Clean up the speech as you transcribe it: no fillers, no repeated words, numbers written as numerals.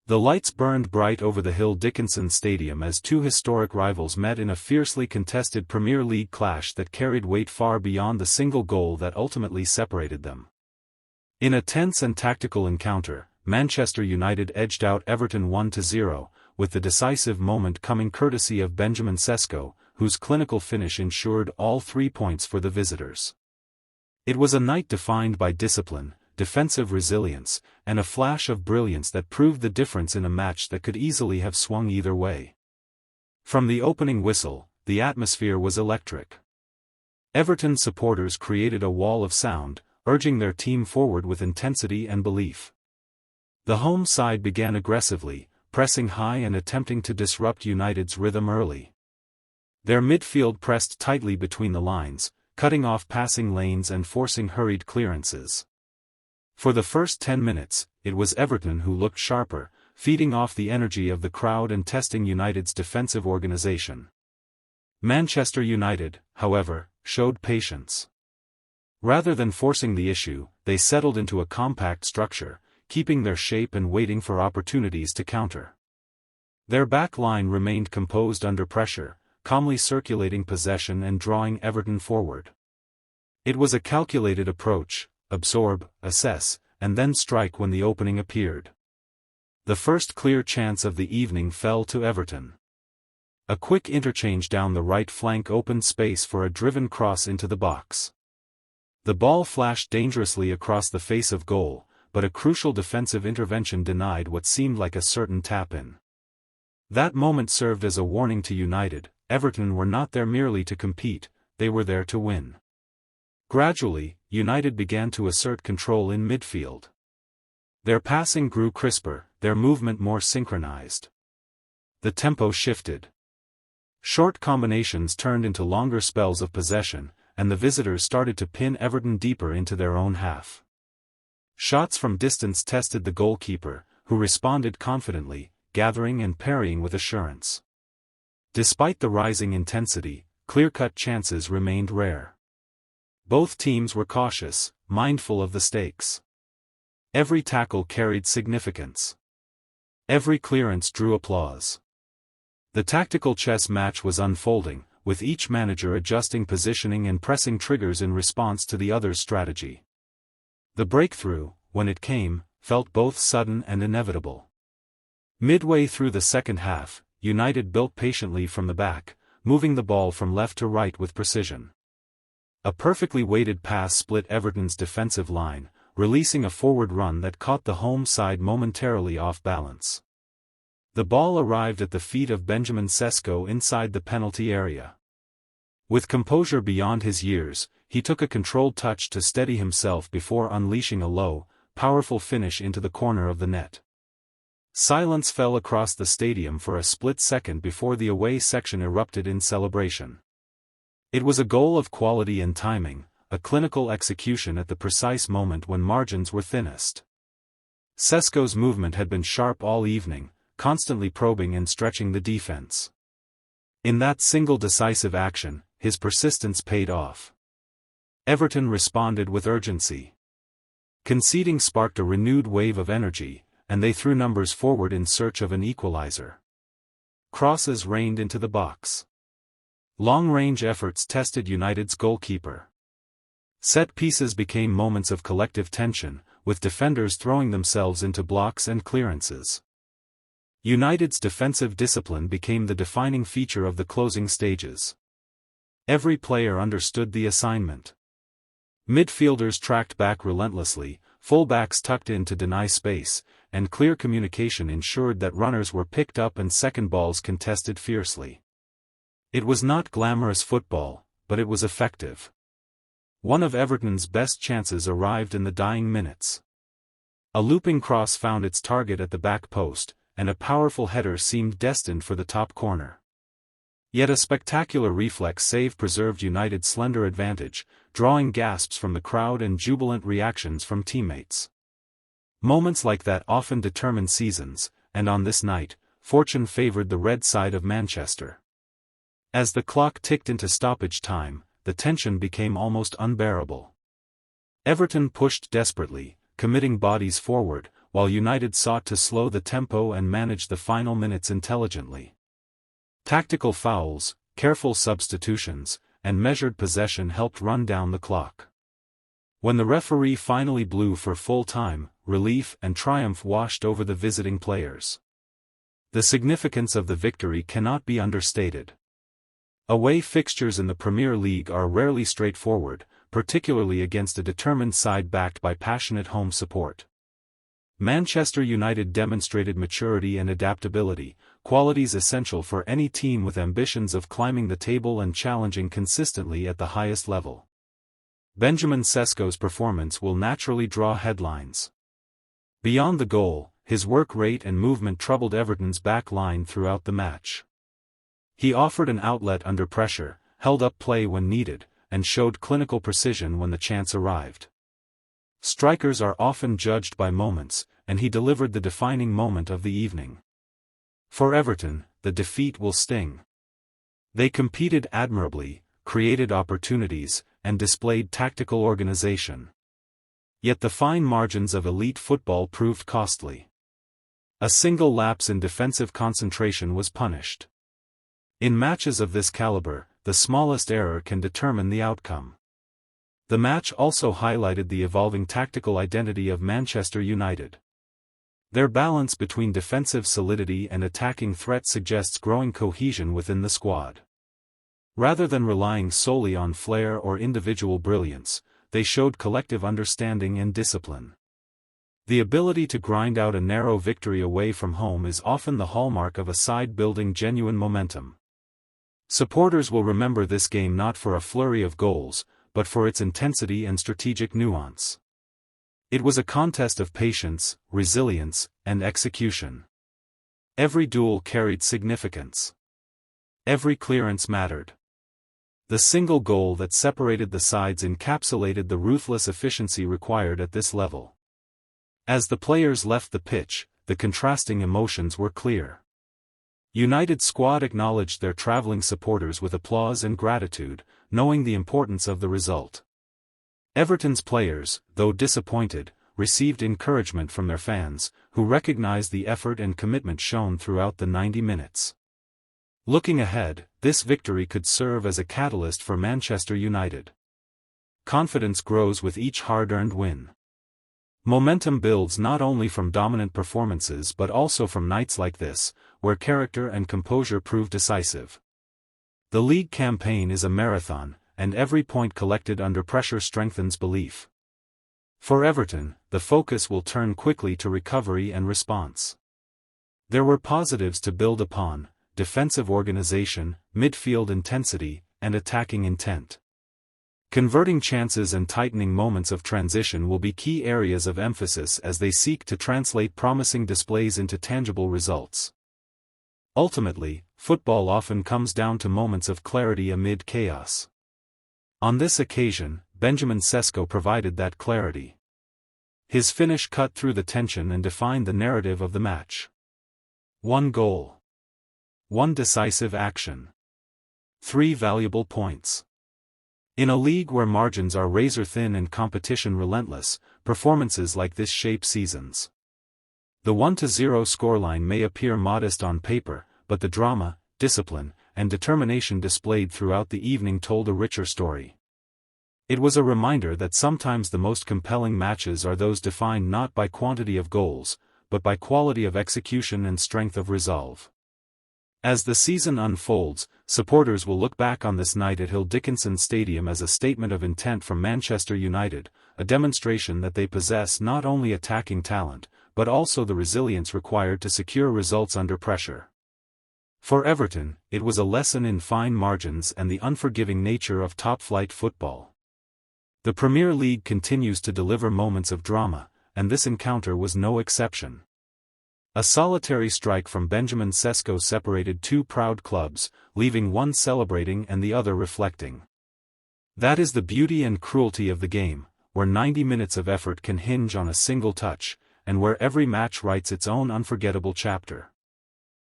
The lights burned bright over the Hill Dickinson Stadium as two historic rivals met in a fiercely contested Premier League clash that carried weight far beyond the single goal that ultimately separated them. In a tense and tactical encounter, Manchester United edged out Everton 1-0, with the decisive moment coming courtesy of Benjamin Sesko, whose clinical finish ensured all 3 points for the visitors. It was a night defined by discipline, defensive resilience, and a flash of brilliance that proved the difference in a match that could easily have swung either way. From the opening whistle, the atmosphere was electric. Everton supporters created a wall of sound, urging their team forward with intensity and belief. The home side began aggressively, pressing high and attempting to disrupt United's rhythm early. Their midfield pressed tightly between the lines, cutting off passing lanes and forcing hurried clearances. For the first 10 minutes, it was Everton who looked sharper, feeding off the energy of the crowd and testing United's defensive organization. Manchester United, however, showed patience. Rather than forcing the issue, they settled into a compact structure, keeping their shape and waiting for opportunities to counter. Their back line remained composed under pressure, calmly circulating possession and drawing Everton forward. It was a calculated approach: absorb, assess, and then strike when the opening appeared. The first clear chance of the evening fell to Everton. A quick interchange down the right flank opened space for a driven cross into the box. The ball flashed dangerously across the face of goal, but a crucial defensive intervention denied what seemed like a certain tap-in. That moment served as a warning to United: Everton were not there merely to compete, they were there to win. Gradually, United began to assert control in midfield. Their passing grew crisper, their movement more synchronized. The tempo shifted. Short combinations turned into longer spells of possession, and the visitors started to pin Everton deeper into their own half. Shots from distance tested the goalkeeper, who responded confidently, gathering and parrying with assurance. Despite the rising intensity, clear-cut chances remained rare. Both teams were cautious, mindful of the stakes. Every tackle carried significance. Every clearance drew applause. The tactical chess match was unfolding, with each manager adjusting positioning and pressing triggers in response to the other's strategy. The breakthrough, when it came, felt both sudden and inevitable. Midway through the second half, United built patiently from the back, moving the ball from left to right with precision. A perfectly weighted pass split Everton's defensive line, releasing a forward run that caught the home side momentarily off balance. The ball arrived at the feet of Benjamin Sesko inside the penalty area. With composure beyond his years, he took a controlled touch to steady himself before unleashing a low, powerful finish into the corner of the net. Silence fell across the stadium for a split second before the away section erupted in celebration. It was a goal of quality and timing, a clinical execution at the precise moment when margins were thinnest. Sesko's movement had been sharp all evening, constantly probing and stretching the defense. In that single decisive action, his persistence paid off. Everton responded with urgency. Conceding sparked a renewed wave of energy, and they threw numbers forward in search of an equalizer. Crosses rained into the box. Long-range efforts tested United's goalkeeper. Set pieces became moments of collective tension, with defenders throwing themselves into blocks and clearances. United's defensive discipline became the defining feature of the closing stages. Every player understood the assignment. Midfielders tracked back relentlessly, fullbacks tucked in to deny space, and clear communication ensured that runners were picked up and second balls contested fiercely. It was not glamorous football, but it was effective. One of Everton's best chances arrived in the dying minutes. A looping cross found its target at the back post, and a powerful header seemed destined for the top corner. Yet a spectacular reflex save preserved United's slender advantage, drawing gasps from the crowd and jubilant reactions from teammates. Moments like that often determine seasons, and on this night, fortune favored the red side of Manchester. As the clock ticked into stoppage time, the tension became almost unbearable. Everton pushed desperately, committing bodies forward, while United sought to slow the tempo and manage the final minutes intelligently. Tactical fouls, careful substitutions, and measured possession helped run down the clock. When the referee finally blew for full time, relief and triumph washed over the visiting players. The significance of the victory cannot be understated. Away fixtures in the Premier League are rarely straightforward, particularly against a determined side backed by passionate home support. Manchester United demonstrated maturity and adaptability, qualities essential for any team with ambitions of climbing the table and challenging consistently at the highest level. Benjamin Sesko's performance will naturally draw headlines. Beyond the goal, his work rate and movement troubled Everton's back line throughout the match. He offered an outlet under pressure, held up play when needed, and showed clinical precision when the chance arrived. Strikers are often judged by moments, and he delivered the defining moment of the evening. For Everton, the defeat will sting. They competed admirably, created opportunities, and displayed tactical organization. Yet the fine margins of elite football proved costly. A single lapse in defensive concentration was punished. In matches of this caliber, the smallest error can determine the outcome. The match also highlighted the evolving tactical identity of Manchester United. Their balance between defensive solidity and attacking threat suggests growing cohesion within the squad. Rather than relying solely on flair or individual brilliance, they showed collective understanding and discipline. The ability to grind out a narrow victory away from home is often the hallmark of a side building genuine momentum. Supporters will remember this game not for a flurry of goals, but for its intensity and strategic nuance. It was a contest of patience, resilience, and execution. Every duel carried significance. Every clearance mattered. The single goal that separated the sides encapsulated the ruthless efficiency required at this level. As the players left the pitch, the contrasting emotions were clear. United's squad acknowledged their traveling supporters with applause and gratitude, knowing the importance of the result. Everton's players, though disappointed, received encouragement from their fans, who recognized the effort and commitment shown throughout the 90 minutes. Looking ahead, this victory could serve as a catalyst for Manchester United. Confidence grows with each hard-earned win. Momentum builds not only from dominant performances but also from nights like this, where character and composure prove decisive. The league campaign is a marathon, and every point collected under pressure strengthens belief. For Everton, the focus will turn quickly to recovery and response. There were positives to build upon: defensive organization, midfield intensity, and attacking intent. Converting chances and tightening moments of transition will be key areas of emphasis as they seek to translate promising displays into tangible results. Ultimately, football often comes down to moments of clarity amid chaos. On this occasion, Benjamin Sesko provided that clarity. His finish cut through the tension and defined the narrative of the match. One goal. One decisive action. 3 valuable points. In a league where margins are razor-thin and competition relentless, performances like this shape seasons. The 1-0 scoreline may appear modest on paper, but the drama, discipline, and determination displayed throughout the evening told a richer story. It was a reminder that sometimes the most compelling matches are those defined not by quantity of goals, but by quality of execution and strength of resolve. As the season unfolds, supporters will look back on this night at Hill Dickinson Stadium as a statement of intent from Manchester United, a demonstration that they possess not only attacking talent, but also the resilience required to secure results under pressure. For Everton, it was a lesson in fine margins and the unforgiving nature of top-flight football. The Premier League continues to deliver moments of drama, and this encounter was no exception. A solitary strike from Benjamin Sesko separated two proud clubs, leaving one celebrating and the other reflecting. That is the beauty and cruelty of the game, where 90 minutes of effort can hinge on a single touch, and where every match writes its own unforgettable chapter.